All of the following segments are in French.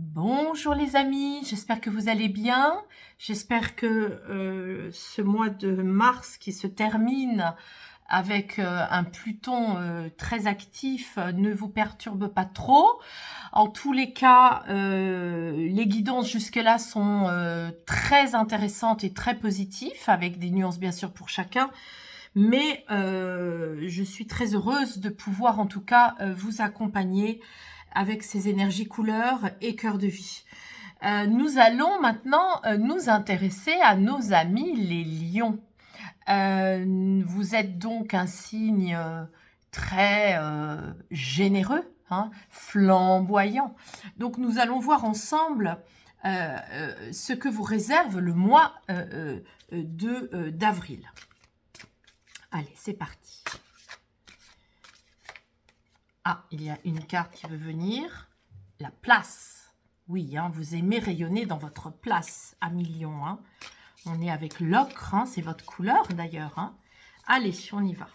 Bonjour les amis, j'espère que vous allez bien. J'espère que ce mois de mars qui se termine avec un Pluton très actif ne vous perturbe pas trop. En tous les cas, les guidances jusque-là sont très intéressantes et très positives, avec des nuances bien sûr pour chacun. Mais je suis très heureuse de pouvoir en tout cas vous accompagner avec ces énergies couleurs et cœur de vie. Nous allons maintenant nous intéresser à nos amis les lions. Vous êtes donc un signe très généreux, hein, flamboyant. Donc nous allons voir ensemble ce que vous réserve le mois d'avril. Allez, c'est parti. Ah, il y a une carte qui veut venir. La place. Oui, hein, vous aimez rayonner dans votre place, amis lions. Hein. On est avec l'ocre, hein, c'est votre couleur d'ailleurs. Hein. Allez, on y va.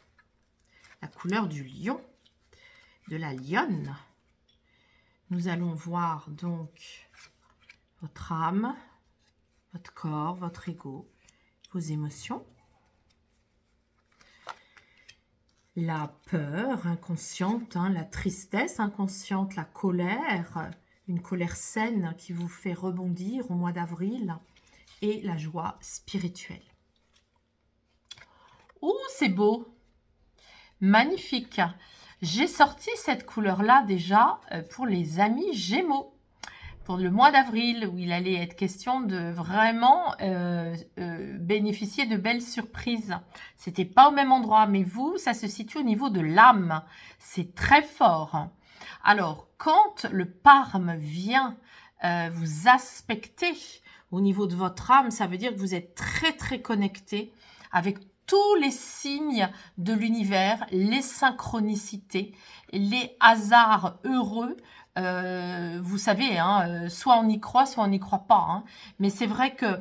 La couleur du lion, de la lionne. Nous allons voir donc votre âme, votre corps, votre ego, vos émotions. La peur inconsciente, hein, la tristesse inconsciente, la colère, une colère saine qui vous fait rebondir au mois d'avril, et la joie spirituelle. Oh, c'est beau! Magnifique! J'ai sorti cette couleur-là déjà pour les amis Gémeaux. Pour le mois d'avril, où il allait être question de vraiment bénéficier de belles surprises. C'était pas au même endroit, mais vous, ça se situe au niveau de l'âme. C'est très fort. Alors, quand le Parme vient vous aspecter au niveau de votre âme, ça veut dire que vous êtes très très connecté avec tous les signes de l'univers, les synchronicités, les hasards heureux. Vous savez, hein, soit on y croit, soit on n'y croit pas. Hein. Mais c'est vrai que,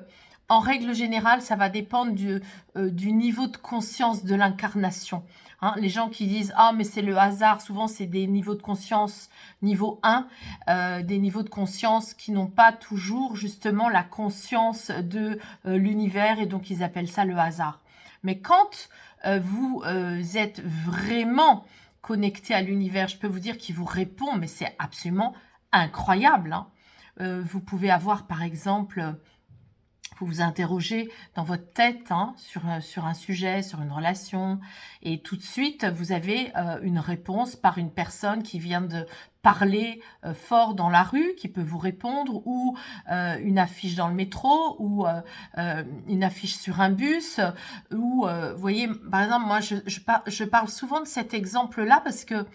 en règle générale, ça va dépendre du niveau de conscience de l'incarnation. Hein. Les gens qui disent « Ah, mais c'est le hasard », souvent c'est des niveaux de conscience niveau 1, des niveaux de conscience qui n'ont pas toujours justement la conscience de l'univers et donc ils appellent ça le hasard. Mais quand vous êtes vraiment connecté à l'univers, je peux vous dire qu'il vous répond, mais c'est absolument incroyable. Hein. Vous pouvez avoir, par exemple, vous vous interrogez dans votre tête hein, sur un sujet, sur une relation, et tout de suite, vous avez une réponse par une personne qui vient de parler fort dans la rue, qui peut vous répondre, ou une affiche dans le métro, ou une affiche sur un bus, ou, vous voyez, par exemple, moi, je parle souvent de cet exemple-là parce que,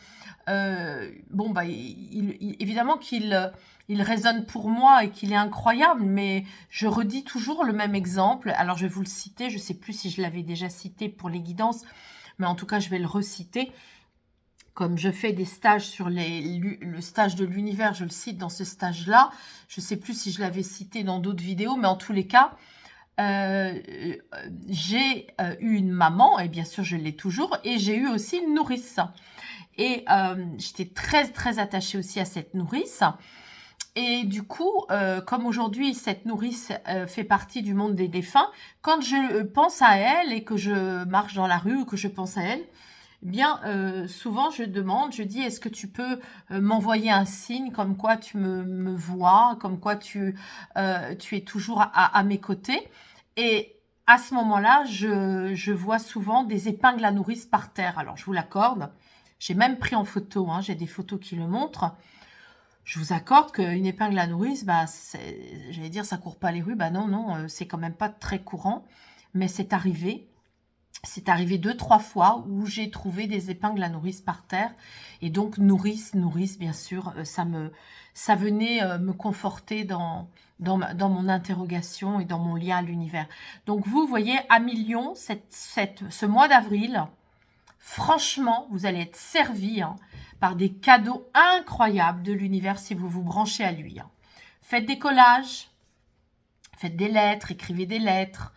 bon, bah, évidemment qu'il résonne pour moi et qu'il est incroyable, mais je redis toujours le même exemple. Alors, je vais vous le citer, je ne sais plus si je l'avais déjà cité pour les guidances, mais en tout cas, je vais le reciter. Comme je fais des stages sur le stage de l'univers, je le cite dans ce stage-là. Je ne sais plus si je l'avais cité dans d'autres vidéos, mais en tous les cas, j'ai eu une maman, et bien sûr, je l'ai toujours, et j'ai eu aussi une nourrice. Et j'étais très, très attachée aussi à cette nourrice. Et du coup, comme aujourd'hui, cette nourrice fait partie du monde des défunts, quand je pense à elle et que je marche dans la rue ou que je pense à elle, eh bien, souvent, je demande, je dis, est-ce que tu peux m'envoyer un signe comme quoi tu me vois, comme quoi tu es toujours à mes côtés. Et à ce moment-là, je vois souvent des épingles à nourrice par terre. Alors, je vous l'accorde. J'ai même pris en photo, hein, j'ai des photos qui le montrent. Je vous accorde qu'une épingle à nourrice, bah, j'allais dire, ça court pas les rues. Bah non, non, c'est quand même pas très courant. Mais c'est arrivé. C'est arrivé 2-3 fois où j'ai trouvé des épingles à nourrice par terre. Et donc, nourrice, bien sûr, ça venait me conforter dans mon interrogation et dans mon lien à l'univers. Donc, vous voyez, à Lion, ce mois d'avril, franchement, vous allez être servi hein, par des cadeaux incroyables de l'univers si vous vous branchez à lui. Hein. Faites des collages, faites des lettres, écrivez des lettres,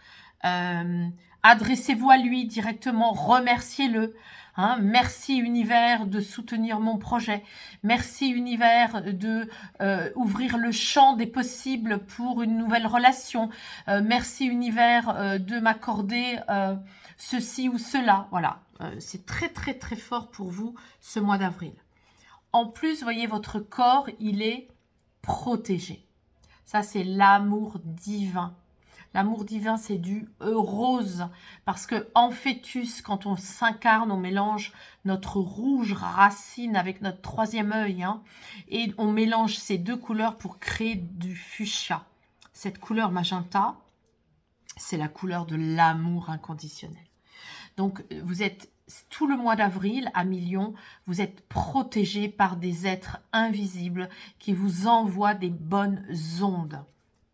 adressez-vous à lui directement, remerciez-le. Hein, merci univers de soutenir mon projet. Merci univers de ouvrir le champ des possibles pour une nouvelle relation. Merci univers de m'accorder ceci ou cela. Voilà, c'est très très très fort pour vous ce mois d'avril. En plus, voyez, votre corps, il est protégé. Ça, c'est l'amour divin. L'amour divin, c'est du rose. Parce que en fœtus, quand on s'incarne, on mélange notre rouge racine avec notre troisième œil. Hein, et on mélange ces deux couleurs pour créer du fuchsia. Cette couleur magenta, c'est la couleur de l'amour inconditionnel. Donc, vous êtes tout le mois d'avril à Million, vous êtes protégé par des êtres invisibles qui vous envoient des bonnes ondes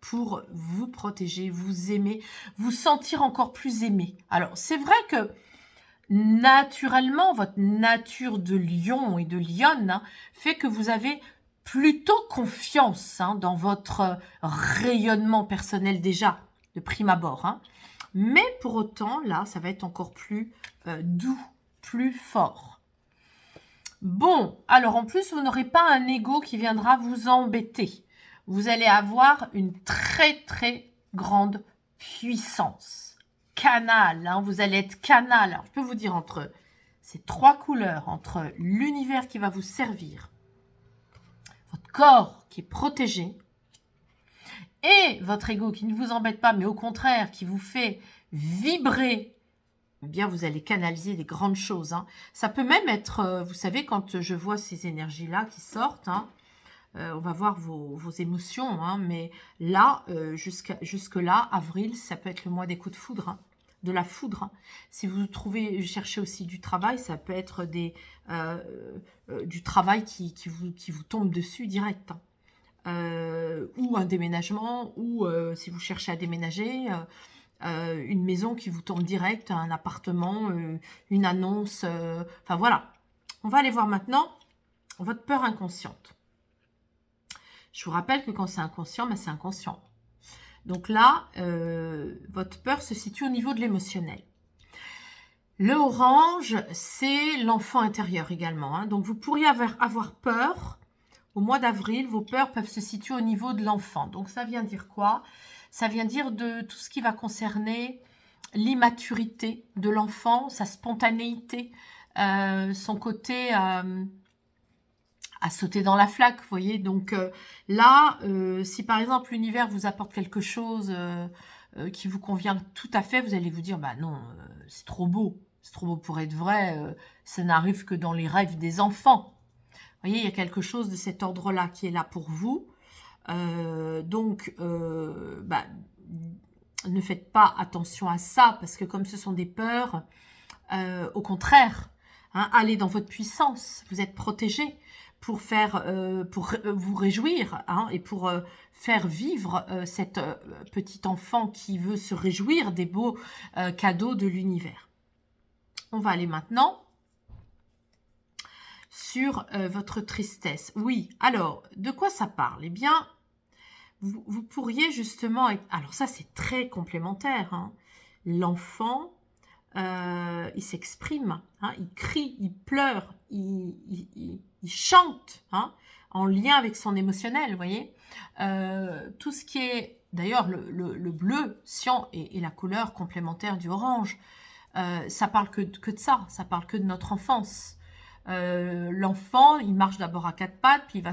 pour vous protéger, vous aimer, vous sentir encore plus aimé. Alors, c'est vrai que naturellement, votre nature de lion et de lionne hein, fait que vous avez plutôt confiance hein, dans votre rayonnement personnel déjà, de prime abord. Hein. Mais pour autant, là, ça va être encore plus doux, plus fort. Bon, alors en plus, vous n'aurez pas un ego qui viendra vous embêter. Vous allez avoir une très très grande puissance. Canal, hein, vous allez être canal. Alors, je peux vous dire entre ces trois couleurs, entre l'univers qui va vous servir, votre corps qui est protégé, et votre ego qui ne vous embête pas, mais au contraire, qui vous fait vibrer, eh bien, vous allez canaliser des grandes choses. Hein. Ça peut même être, vous savez, quand je vois ces énergies-là qui sortent, hein, on va voir vos émotions, hein, mais là, jusque-là, avril, ça peut être le mois des coups de foudre, hein, de la foudre. Hein. Si vous cherchez aussi du travail, ça peut être du travail qui vous tombe dessus direct. Hein. Ou un déménagement, ou si vous cherchez à déménager, une maison qui vous tombe direct, un appartement, une annonce, enfin voilà. On va aller voir maintenant votre peur inconsciente. Je vous rappelle que quand c'est inconscient, ben c'est inconscient. Donc là, votre peur se situe au niveau de l'émotionnel. Le orange, c'est l'enfant intérieur également. Hein. Donc vous pourriez avoir peur. Au mois d'avril, vos peurs peuvent se situer au niveau de l'enfant. Donc, ça vient dire quoi? Ça vient dire de tout ce qui va concerner l'immaturité de l'enfant, sa spontanéité, son côté à sauter dans la flaque, vous voyez. Donc là, si par exemple l'univers vous apporte quelque chose qui vous convient tout à fait, vous allez vous dire, bah non, c'est trop beau pour être vrai, ça n'arrive que dans les rêves des enfants. Vous voyez, il y a quelque chose de cet ordre-là qui est là pour vous. Donc, ne faites pas attention à ça, parce que comme ce sont des peurs, au contraire, hein, allez dans votre puissance. Vous êtes protégé pour vous réjouir hein, et pour faire vivre cette petite enfant qui veut se réjouir des beaux cadeaux de l'univers. On va aller maintenant sur votre tristesse. Oui, alors, de quoi ça parle? Eh bien, vous pourriez justement être... Alors ça, c'est très complémentaire. Hein. L'enfant, il s'exprime, hein, il crie, il pleure, il chante, hein, en lien avec son émotionnel, vous voyez. Tout ce qui est... D'ailleurs, le bleu, cyan, est la couleur complémentaire du orange. Ça parle que de ça, ça parle que de notre enfance. L'enfant, il marche d'abord à quatre pattes, puis il va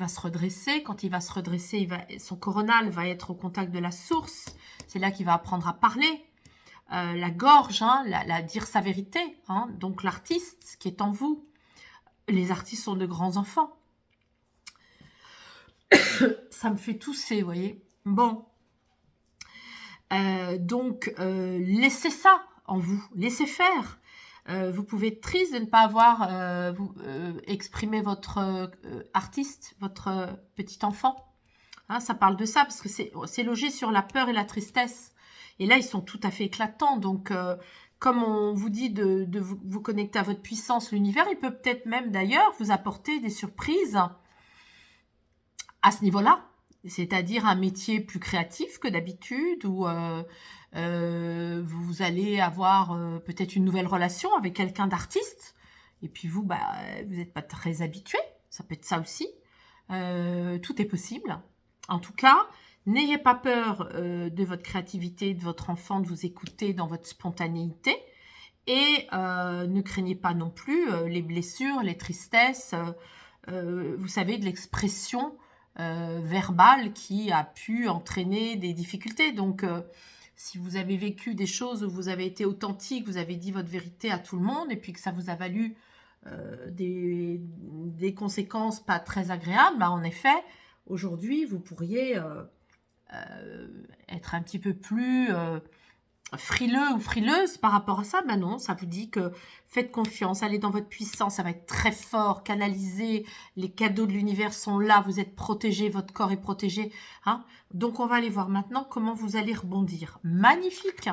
se redresser. Quand il va se redresser, son coronal va être au contact de la source. C'est là qu'il va apprendre à parler. La gorge, hein, dire sa vérité. Hein, donc l'artiste qui est en vous. Les artistes sont de grands enfants. Ça me fait tousser, vous voyez. Bon. Donc, laissez ça en vous. Laissez faire. Vous pouvez être triste de ne pas avoir exprimé votre artiste, votre petit enfant. Hein, ça parle de ça, parce que c'est logé sur la peur et la tristesse. Et là, ils sont tout à fait éclatants. Donc, comme on vous dit de vous connecter à votre puissance, l'univers, il peut peut-être même d'ailleurs vous apporter des surprises à ce niveau-là. c'est-à-dire un métier plus créatif que d'habitude, ou vous allez avoir peut-être une nouvelle relation avec quelqu'un d'artiste, et puis vous, bah, vous n'êtes pas très habitué, ça peut être ça aussi. Tout est possible. En tout cas, n'ayez pas peur de votre créativité, de votre enfant, de vous écouter dans votre spontanéité, et ne craignez pas non plus les blessures, les tristesses, vous savez, de l'expression verbale qui a pu entraîner des difficultés. Donc, si vous avez vécu des choses où vous avez été authentique, vous avez dit votre vérité à tout le monde, et puis que ça vous a valu des conséquences pas très agréables, bah, en effet, aujourd'hui, vous pourriez être un petit peu plus frileux ou frileuse par rapport à ça. Ben non, ça vous dit que faites confiance, allez dans votre puissance, ça va être très fort, canalisé, les cadeaux de l'univers sont là, vous êtes protégé, votre corps est protégé. Hein. Donc, on va aller voir maintenant comment vous allez rebondir. Magnifique.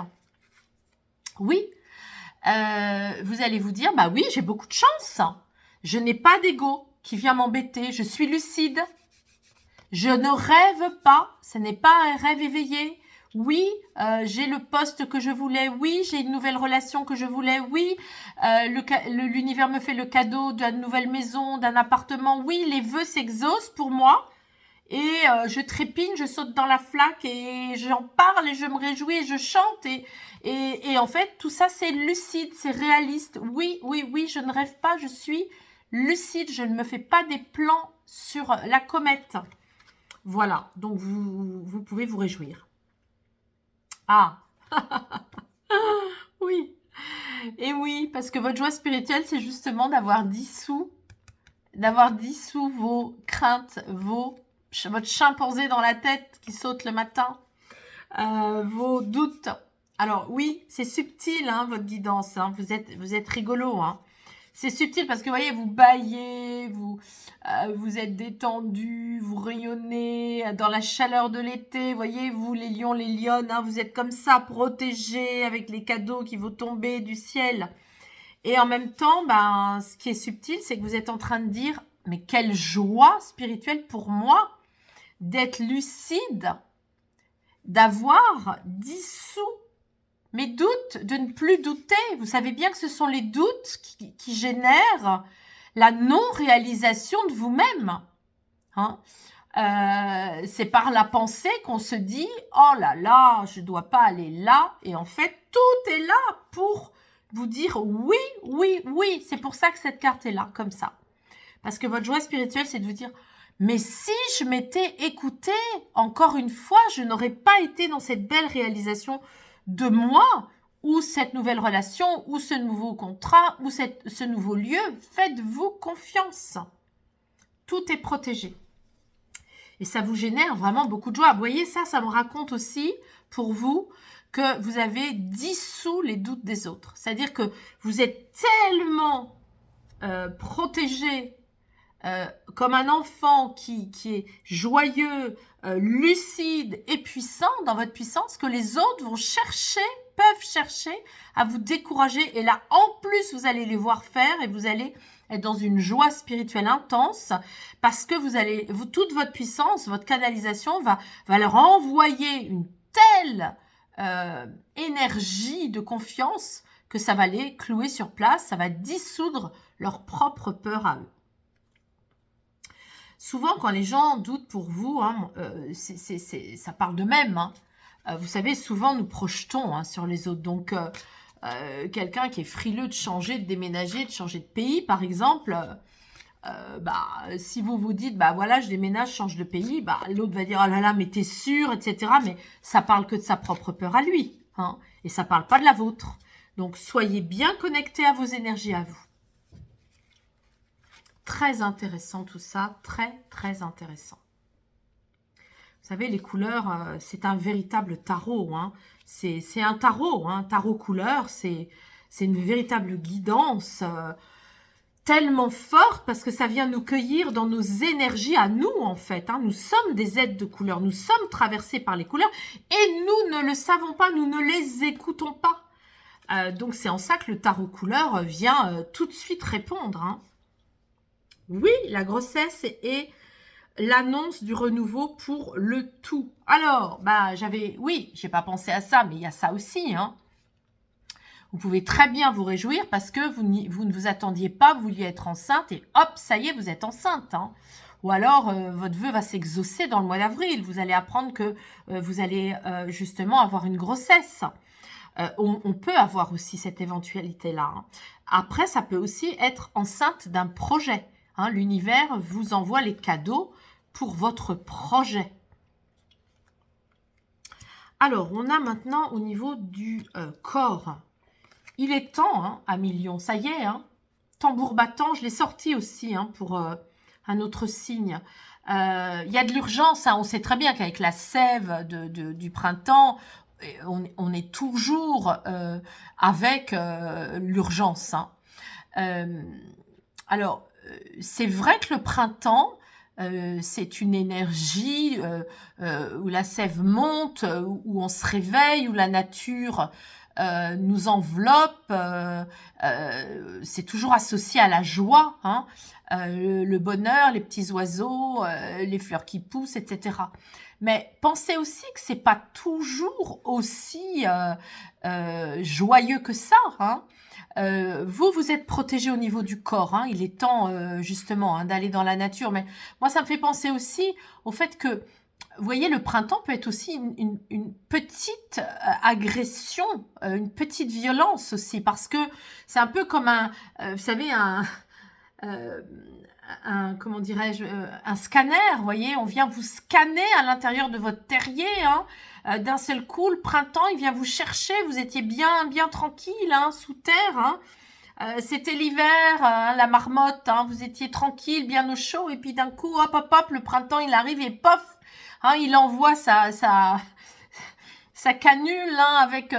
Oui, vous allez vous dire, bah oui, j'ai beaucoup de chance. Je n'ai pas d'ego qui vient m'embêter, je suis lucide. Je ne rêve pas, ce n'est pas un rêve éveillé. Oui, j'ai le poste que je voulais. Oui, j'ai une nouvelle relation que je voulais. Oui, l'univers me fait le cadeau d'une nouvelle maison, d'un appartement. Oui, les vœux s'exaucent pour moi. Et je trépigne, je saute dans la flaque et j'en parle et je me réjouis et je chante. Et en fait, tout ça, c'est lucide, c'est réaliste. Oui, oui, oui, je ne rêve pas, je suis lucide. Je ne me fais pas des plans sur la comète. Voilà, donc vous pouvez vous réjouir. Ah, oui. Et oui, parce que votre joie spirituelle, c'est justement d'avoir dissous vos craintes, votre chimpanzé dans la tête qui saute le matin, vos doutes. Alors oui, c'est subtil, hein, votre guidance. Hein, vous êtes rigolo, hein. C'est subtil parce que, vous voyez, vous bâillez, vous êtes détendu, vous rayonnez dans la chaleur de l'été. Vous voyez, vous, les lions, les lionnes, hein, vous êtes comme ça, protégés avec les cadeaux qui vont tomber du ciel. Et en même temps, ben, ce qui est subtil, c'est que vous êtes en train de dire, mais quelle joie spirituelle pour moi d'être lucide, d'avoir dissous mes doutes, de ne plus douter. Vous savez bien que ce sont les doutes qui génèrent la non-réalisation de vous-même. Hein. C'est par la pensée qu'on se dit « Oh là là, je ne dois pas aller là ». Et en fait, tout est là pour vous dire « Oui, oui, oui ». C'est pour ça que cette carte est là, comme ça. Parce que votre joie spirituelle, c'est de vous dire « Mais si je m'étais écoutée, encore une fois, je n'aurais pas été dans cette belle réalisation de moi, ou cette nouvelle relation, ou ce nouveau contrat, ou ce nouveau lieu. Faites-vous confiance. Tout est protégé. Et ça vous génère vraiment beaucoup de joie. Vous voyez, ça me raconte aussi, pour vous, que vous avez dissous les doutes des autres. C'est-à-dire que vous êtes tellement protégé, comme un enfant qui est joyeux, lucide et puissant dans votre puissance, que les autres peuvent chercher à vous décourager. Et là, en plus, vous allez les voir faire et vous allez être dans une joie spirituelle intense parce que toute votre puissance, votre canalisation va leur envoyer une telle énergie de confiance que ça va les clouer sur place, ça va dissoudre leur propre peur à eux. Souvent, quand les gens doutent pour vous, hein, ça parle d'eux-mêmes. Hein. Vous savez, souvent, nous projetons sur les autres. Donc, quelqu'un qui est frileux de changer, de déménager, de changer de pays, par exemple, si vous vous dites, voilà, je déménage, je change de pays, l'autre va dire, oh là là, mais t'es sûr, etc. Mais ça parle que de sa propre peur à lui. Hein, et ça parle pas de la vôtre. Donc, soyez bien connectés à vos énergies à vous. Très intéressant tout ça, très très intéressant. Vous savez, les couleurs, c'est un véritable tarot. Hein. C'est un tarot, hein. Tarot couleur, c'est une véritable guidance tellement forte parce que ça vient nous cueillir dans nos énergies à nous en fait. Hein. Nous sommes des êtres de couleur, nous sommes traversés par les couleurs et nous ne le savons pas, nous ne les écoutons pas. Donc c'est en ça que le tarot couleur vient tout de suite répondre. Hein. Oui, la grossesse est l'annonce du renouveau pour le tout. Alors, bah, oui, j'ai pas pensé à ça, mais il y a ça aussi, hein. Vous pouvez très bien vous réjouir parce que vous ne vous attendiez pas, vous vouliez être enceinte et hop, ça y est, vous êtes enceinte, hein. Ou alors, votre vœu va s'exaucer dans le mois d'avril. Vous allez apprendre que vous allez justement avoir une grossesse. On peut avoir aussi cette éventualité-là, hein. Après, ça peut aussi être enceinte d'un projet, hein. L'univers vous envoie les cadeaux pour votre projet. Alors, on a maintenant au niveau du corps. Il est temps, hein, à million, ça y est, hein. Tambour battant, je l'ai sorti aussi, hein, pour un autre signe. Il y a de l'urgence, hein. On sait très bien qu'avec la sève du printemps, on est toujours avec l'urgence, hein. Alors, c'est vrai que le printemps, c'est une énergie où la sève monte, où on se réveille, où la nature nous enveloppe. C'est toujours associé à la joie, hein, le bonheur, les petits oiseaux, les fleurs qui poussent, etc. Mais pensez aussi que c'est pas toujours aussi joyeux que ça, hein. Vous êtes protégé au niveau du corps, hein. Il est temps justement, hein, d'aller dans la nature. Mais moi, ça me fait penser aussi au fait que, vous voyez, le printemps peut être aussi une petite agression, une petite violence aussi, parce que c'est un peu comme vous savez, euh, comment dirais-je, un scanner, vous voyez, on vient vous scanner à l'intérieur de votre terrier, hein. D'un seul coup, le printemps, il vient vous chercher, vous étiez bien, bien tranquille, hein, sous terre, hein. C'était l'hiver, hein, la marmotte, hein, vous étiez tranquille, bien au chaud, et puis d'un coup, hop, hop, hop, le printemps, il arrive et pof, hein, il envoie sa canule, hein, avec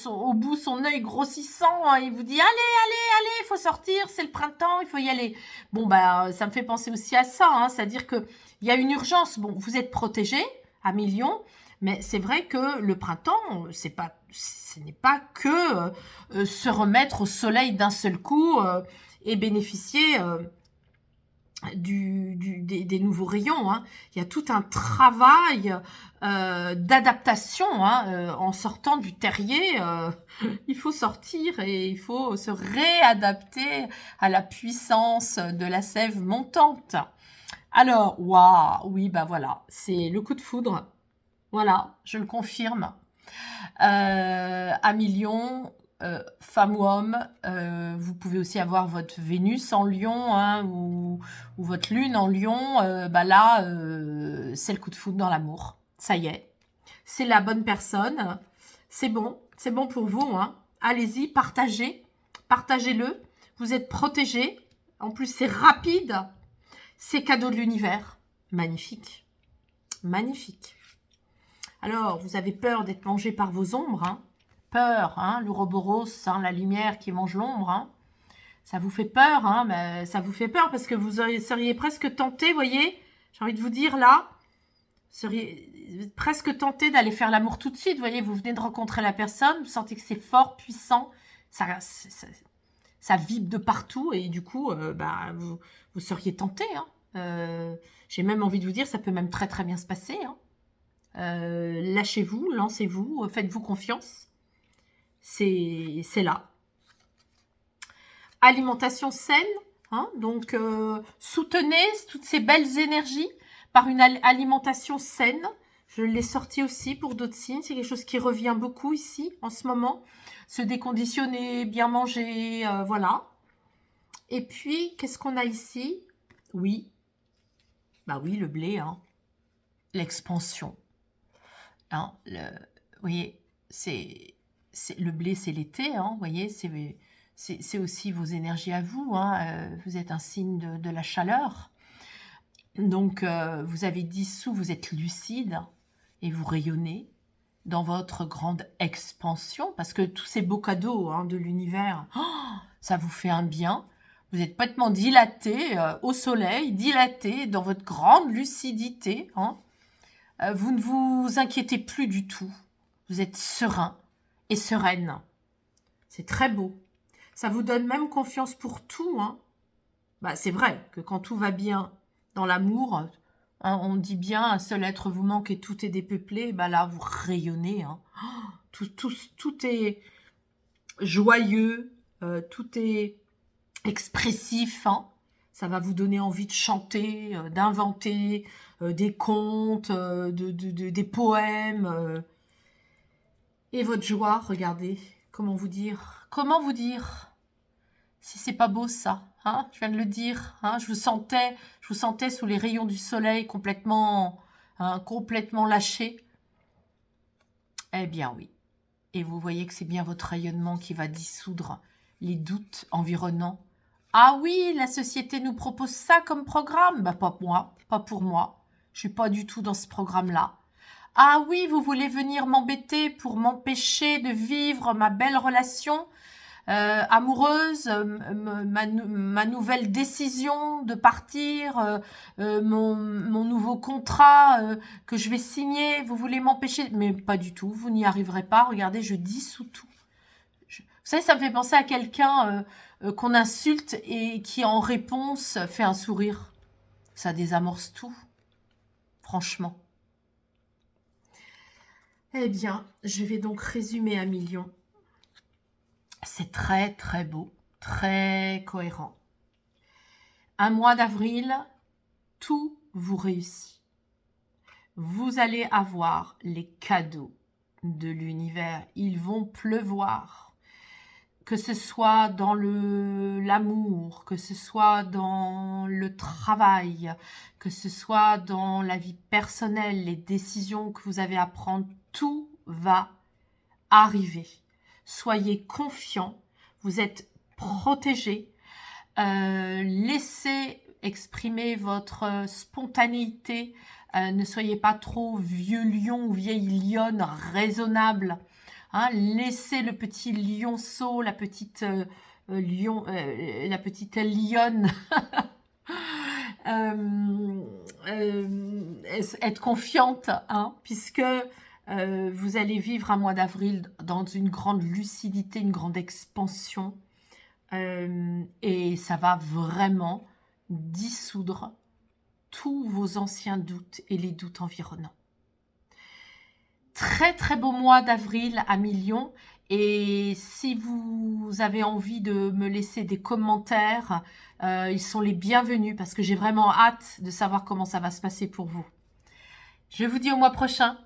au bout son œil grossissant, hein, il vous dit allez, allez, allez, il faut sortir, c'est le printemps, il faut y aller. Bon, bah, ça me fait penser aussi à ça, hein, c'est-à-dire que il y a une urgence. Bon, vous êtes protégé à millions, mais c'est vrai que le printemps, ce n'est pas que se remettre au soleil d'un seul coup et bénéficier des nouveaux rayons, hein. Il y a tout un travail d'adaptation, hein, en sortant du terrier. Il faut sortir et il faut se réadapter à la puissance de la sève montante. Alors, waouh, oui, bah voilà, c'est le coup de foudre. Voilà, je le confirme. À millions, femme ou homme, vous pouvez aussi avoir votre Vénus en Lion, hein, ou votre Lune en Lion. Bah là, c'est le coup de foudre dans l'amour. Ça y est, c'est la bonne personne. C'est bon pour vous, hein. Allez-y, partagez-le. Vous êtes protégés. En plus, c'est rapide. C'est cadeau de l'univers. Magnifique. Magnifique. Alors, vous avez peur d'être mangé par vos ombres, hein. Peur, hein, l'ouroboros, hein, la lumière qui mange l'ombre, hein. Ça vous fait peur, hein, mais ça vous fait peur parce que vous seriez presque tenté, vous voyez, j'ai envie de vous dire là, seriez presque tenté d'aller faire l'amour tout de suite, vous voyez, vous venez de rencontrer la personne, vous sentez que c'est fort, puissant, ça vibre de partout et du coup, bah, vous seriez tenté, hein. J'ai même envie de vous dire, ça peut même très très bien se passer, hein. Lâchez-vous, lancez-vous, faites-vous confiance. C'est là. Alimentation saine, hein, donc soutenez toutes ces belles énergies par une alimentation saine. Je l'ai sorti aussi pour d'autres signes. C'est quelque chose qui revient beaucoup ici en ce moment. Se déconditionner, bien manger, voilà. Et puis, qu'est-ce qu'on a ici? Oui, bah oui, le blé, hein. L'expansion. Hein, vous voyez, le blé, c'est l'été, hein, vous voyez, c'est aussi vos énergies à vous, hein, vous êtes un signe de la chaleur. Donc, vous avez dissous, vous êtes lucide et vous rayonnez dans votre grande expansion parce que tous ces beaux cadeaux, hein, de l'univers, oh, ça vous fait un bien. Vous êtes complètement dilaté au soleil, dilaté dans votre grande lucidité, hein. Vous ne vous inquiétez plus du tout. Vous êtes serein et sereine. C'est très beau. Ça vous donne même confiance pour tout, hein. Bah, c'est vrai que quand tout va bien dans l'amour, Hein, on dit bien, un seul être vous manque et tout est dépeuplé. Bah là, vous rayonnez. Hein. Tout est joyeux, tout est expressif. Hein. Ça va vous donner envie de chanter, d'inventer des contes, des poèmes. Et votre joie, regardez, comment vous dire si c'est pas beau ça, hein, je viens de le dire, hein, je vous sentais sous les rayons du soleil complètement lâché. Eh bien oui, et vous voyez que c'est bien votre rayonnement qui va dissoudre les doutes environnants. Ah oui, la société nous propose ça comme programme. Bah pas pour moi. Je suis pas du tout dans ce programme-là. Ah oui, vous voulez venir m'embêter pour m'empêcher de vivre ma belle relation amoureuse, ma nouvelle décision de partir, mon nouveau contrat que je vais signer. Vous voulez m'empêcher? Mais pas du tout, vous n'y arriverez pas. Regardez, je dissous tout. Vous savez, ça me fait penser à quelqu'un qu'on insulte et qui, en réponse, fait un sourire. Ça désamorce tout, franchement. Eh bien, je vais donc résumer à million. C'est très, très beau, très cohérent. Un mois d'avril, tout vous réussit. Vous allez avoir les cadeaux de l'univers. Ils vont pleuvoir. Que ce soit dans l'amour, que ce soit dans le travail, que ce soit dans la vie personnelle, les décisions que vous avez à prendre, tout va arriver. Soyez confiants, vous êtes protégés, laissez exprimer votre spontanéité, ne soyez pas trop vieux lion ou vieille lionne raisonnable. Hein, laissez le petit lionceau, la petite lionne être confiante, hein, puisque vous allez vivre un mois d'avril dans une grande lucidité, une grande expansion, et ça va vraiment dissoudre tous vos anciens doutes et les doutes environnants. Très très beau mois d'avril à million, et si vous avez envie de me laisser des commentaires, ils sont les bienvenus parce que j'ai vraiment hâte de savoir comment ça va se passer pour vous. Je vous dis au mois prochain.